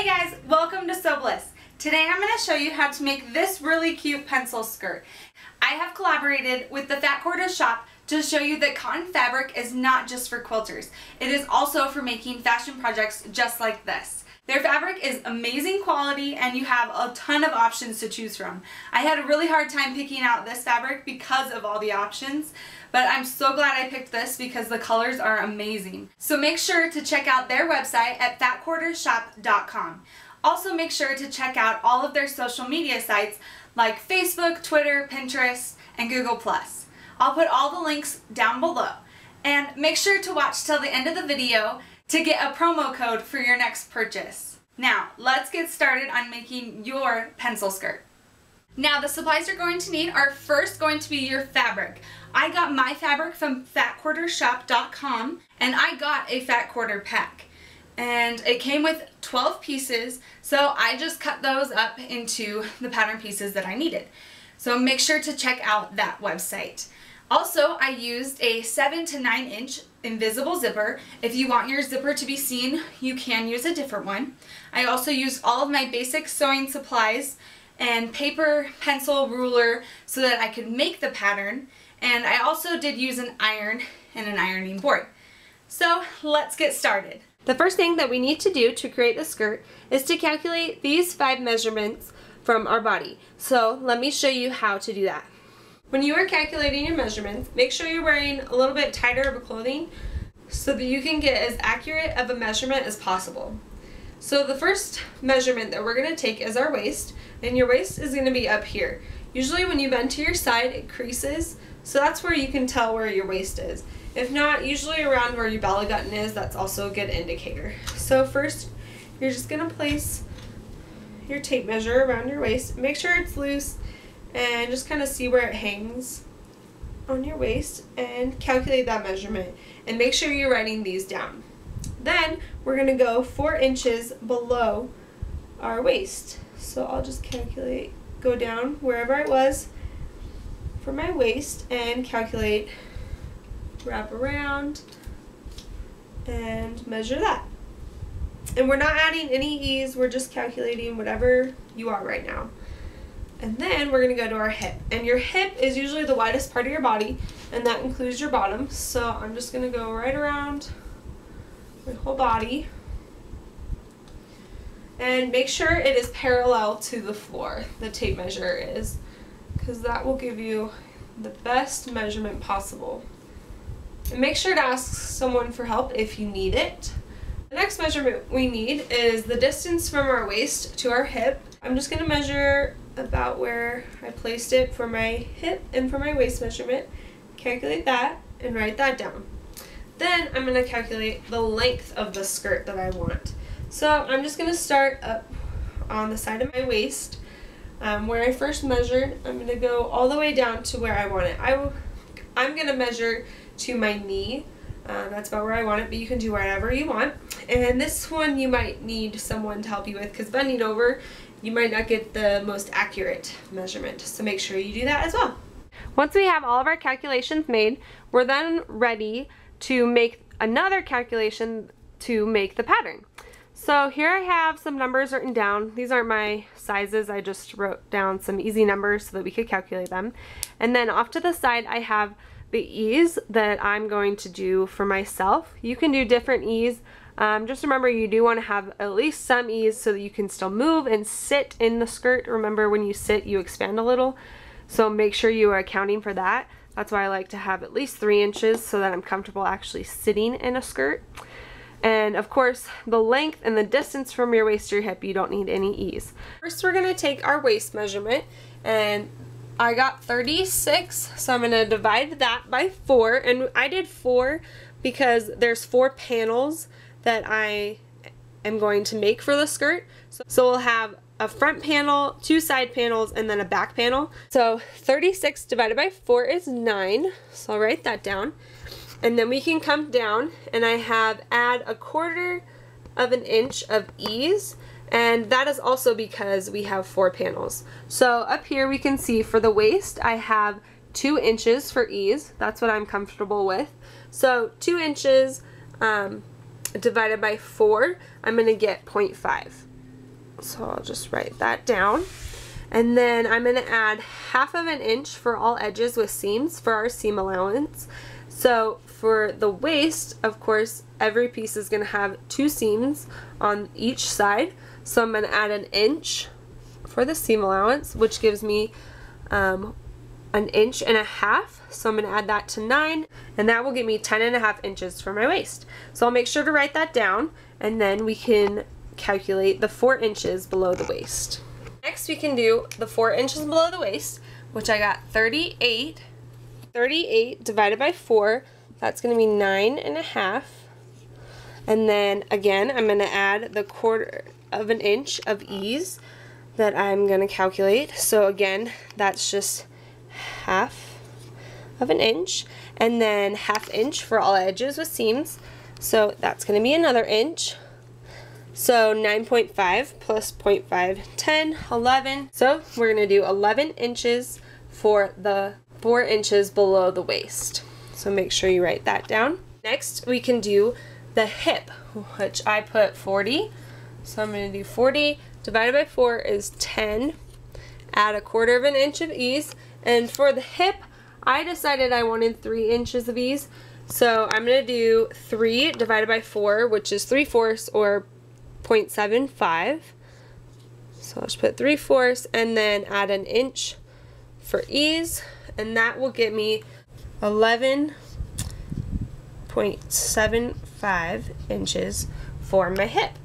Hey guys, welcome to Bliss. Today I'm going to show you how to make this really cute pencil skirt. I have collaborated with the Fat Quarters shop to show you that cotton fabric is not just for quilters. It is also for making fashion projects just like this. Their fabric is amazing quality and you have a ton of options to choose from. I had a really hard time picking out this fabric because of all the options, but I'm so glad I picked this because the colors are amazing. So make sure to check out their website at fatquartershop.com. Also make sure to check out all of their social media sites like Facebook, Twitter, Pinterest, and Google+. I'll put all the links down below. And make sure to watch till the end of the video to get a promo code for your next purchase. Now, let's get started on making your pencil skirt. Now, the supplies you're going to need are first going to be your fabric. I got my fabric from fatquartershop.com and I got a fat quarter pack. And it came with 12 pieces, so I just cut those up into the pattern pieces that I needed. So make sure to check out that website. Also, I used a 7 to 9 inch invisible zipper. If you want your zipper to be seen, you can use a different one. I also used all of my basic sewing supplies and paper, pencil, ruler so that I could make the pattern. And I also did use an iron and an ironing board. So let's get started. The first thing that we need to do to create the skirt is to calculate these 5 measurements from our body. So let me show you how to do that. When you are calculating your measurements, make sure you're wearing a little bit tighter of a clothing so that you can get as accurate of a measurement as possible. So the first measurement that we're going to take is our waist, and your waist is going to be up here. Usually when you bend to your side, it creases, so that's where you can tell where your waist is. If not, usually around where your belly button is, that's also a good indicator. So first, you're just going to place your tape measure around your waist. Make sure it's loose and just kind of see where it hangs on your waist and calculate that measurement. And make sure you're writing these down. Then we're going to go 4 inches below our waist. So I'll just calculate, go down wherever I was for my waist and calculate, wrap around, and measure that. And we're not adding any ease, we're just calculating whatever you are right now. And then we're going to go to our hip. And your hip is usually the widest part of your body, and that includes your bottom. So I'm just going to go right around my whole body. And make sure it is parallel to the floor, the tape measure is, because that will give you the best measurement possible. And make sure to ask someone for help if you need it. The next measurement we need is the distance from our waist to our hip. I'm just going to measure about where I placed it for my hip and for my waist measurement. Calculate that and write that down. Then I'm going to calculate the length of the skirt that I want. So I'm just going to start up on the side of my waist where I first measured. I'm going to go all the way down to where I want it. I'm going to measure to my knee. That's about where I want it, but you can do wherever you want. And this one you might need someone to help you with, because bending over you might not get the most accurate measurement, so make sure you do that as well. Once we have all of our calculations made, we're then ready to make another calculation to make the pattern. So here I have some numbers written down. These aren't my sizes, I just wrote down some easy numbers so that we could calculate them. And then off to the side I have the ease that I'm going to do for myself. You can do different ease. Just remember you do want to have at least some ease so that you can still move and sit in the skirt. Remember when you sit you expand a little, so make sure you are accounting for that. That's why I like to have at least 3 inches so that I'm comfortable actually sitting in a skirt. And of course the length and the distance from your waist to your hip, you don't need any ease. First we're going to take our waist measurement, and I got 36, so I'm going to divide that by 4, and I did 4 because there's 4 panels that I am going to make for the skirt. So we'll have a front panel, 2 side panels, and then a back panel. So 36 divided by 4 is 9, so I'll write that down. And then we can come down, and I have add 1/4 of an inch of ease, and that is also because we have 4 panels. So up here we can see for the waist I have 2 inches for ease. That's what I'm comfortable with. So 2 inches divided by 4, I'm going to get 0.5. So I'll just write that down. And then I'm going to add 1/2 inch for all edges with seams for our seam allowance. So for the waist, of course, every piece is going to have 2 seams on each side. So I'm going to add 1 inch for the seam allowance, which gives me 1.5 inches. So I'm going to add that to 9, and that will give me 10.5 inches for my waist. So I'll make sure to write that down, and then we can calculate the 4 inches below the waist. Next we can do the 4 inches below the waist, which I got 38. 38 divided by 4, that's going to be 9.5. And then again, I'm going to add the 1/4 inch of ease that I'm going to calculate. So again, that's just 1/2 inch, and then 1/2 inch for all edges with seams. So that's going to be another inch. So 9.5 plus 0.5, 10, 11. So we're going to do 11 inches for the 4 inches below the waist. So make sure you write that down. Next we can do the hip, which I put 40. So I'm going to do 40 divided by 4 is 10. Add 1/4 inch of ease. And for the hip, I decided I wanted 3 inches of ease. So I'm going to do 3 divided by 4, which is 3/4 or 0.75. So I'll just put 3/4 and then add 1 inch for ease, and that will get me 11.75 inches for my hip.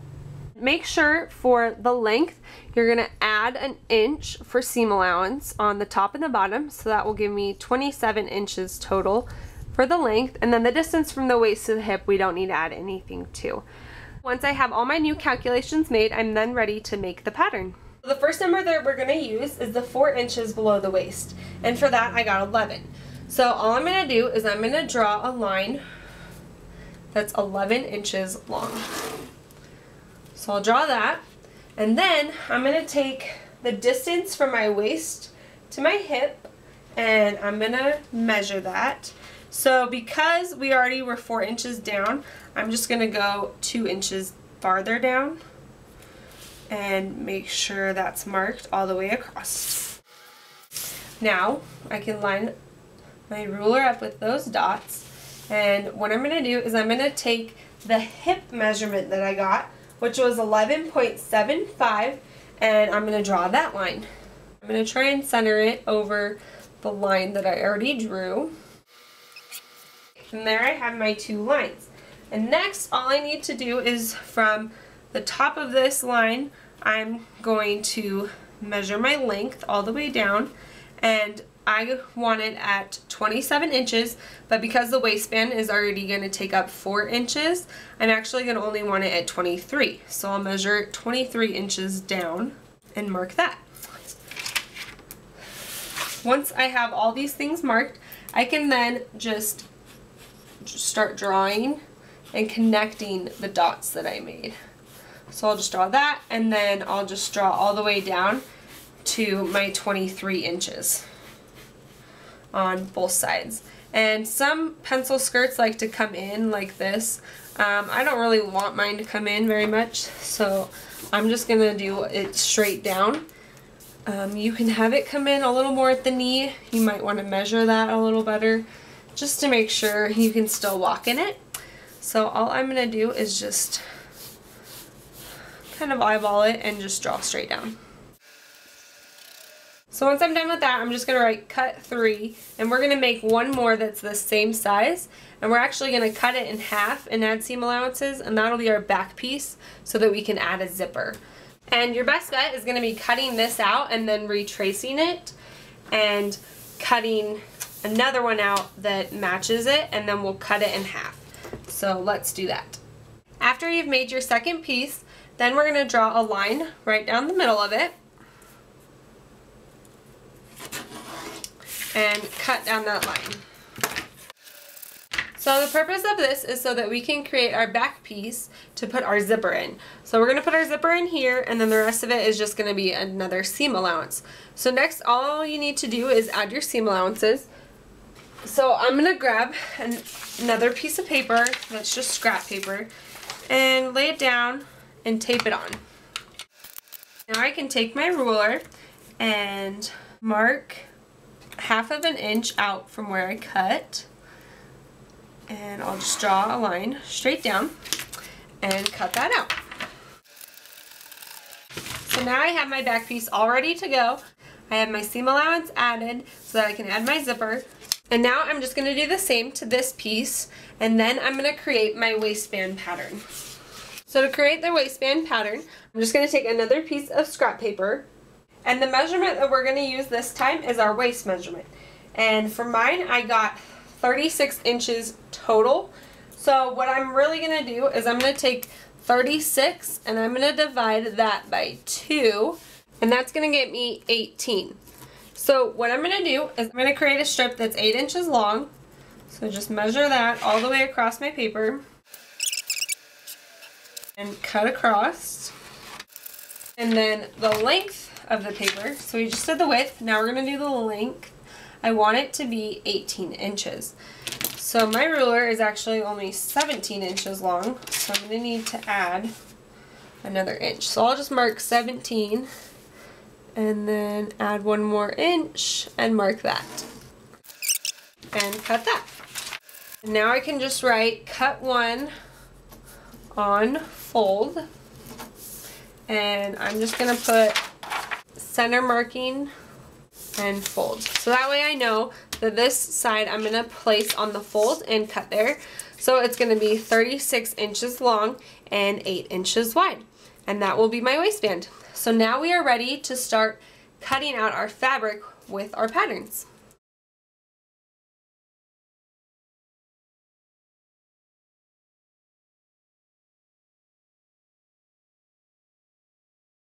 Make sure for the length you're going to add 1 inch for seam allowance on the top and the bottom, so that will give me 27 inches total for the length, and then the distance from the waist to the hip we don't need to add anything to. Once I have all my new calculations made, I'm then ready to make the pattern. The first number that we're going to use is the 4 inches below the waist, and for that I got 11. So all I'm going to do is I'm going to draw a line that's 11 inches long. So I'll draw that, and then I'm going to take the distance from my waist to my hip, and I'm going to measure that. So because we already were 4 inches down, I'm just going to go 2 inches farther down and make sure that's marked all the way across. Now I can line my ruler up with those dots, and what I'm going to do is I'm going to take the hip measurement that I got, which was 11.75, and I'm going to draw that line. I'm going to try and center it over the line that I already drew. And there I have my 2 lines. And next, all I need to do is from the top of this line, I'm going to measure my length all the way down, and I want it at 27 inches, but because the waistband is already going to take up 4 inches, I'm actually going to only want it at 23. So I'll measure 23 inches down and mark that. Once I have all these things marked, I can then just start drawing and connecting the dots that I made. So I'll just draw that, and then I'll just draw all the way down to my 23 inches on both sides. And some pencil skirts like to come in like this. I don't really want mine to come in very much, so I'm just gonna do it straight down. You can have it come in a little more at the knee. You might want to measure that a little better just to make sure you can still walk in it. So all I'm going to do is just kind of eyeball it and just draw straight down. So once I'm done with that, I'm just going to write cut 3, and we're going to make one more that's the same size, and we're actually going to cut it in half and add seam allowances, and that'll be our back piece so that we can add a zipper. And your best bet is going to be cutting this out and then retracing it and cutting another one out that matches it, and then we'll cut it in half. So let's do that. After you've made your second piece, then we're going to draw a line right down the middle of it and cut down that line. So the purpose of this is so that we can create our back piece to put our zipper in. So we're going to put our zipper in here, and then the rest of it is just going to be another seam allowance. So next, all you need to do is add your seam allowances. So I'm going to grab another piece of paper that's just scrap paper and lay it down and tape it on. Now I can take my ruler and mark 1/2 inch out from where I cut, and I'll just draw a line straight down and cut that out. So now I have my back piece all ready to go. I have my seam allowance added so that I can add my zipper. And now I'm just going to do the same to this piece, and then I'm going to create my waistband pattern. So to create the waistband pattern, I'm just going to take another piece of scrap paper, and the measurement that we're going to use this time is our waist measurement. And for mine, I got 36 inches total. So what I'm really going to do is I'm going to take 36 and I'm going to divide that by 2, and that's going to get me 18. So what I'm going to do is I'm going to create a strip that's 8 inches long. So just measure that all the way across my paper and cut across. And then the length of the paper, so we just did the width, now we're going to do the length. I want it to be 18 inches. So my ruler is actually only 17 inches long, so I'm going to need to add another inch. So I'll just mark 17 and then add 1 more inch and mark that. And cut that. And now I can just write cut 1 on fold. And I'm just going to put center marking and fold. So that way I know that this side I'm going to place on the fold and cut there. So it's going to be 36 inches long and 8 inches wide. And that will be my waistband. So now we are ready to start cutting out our fabric with our patterns.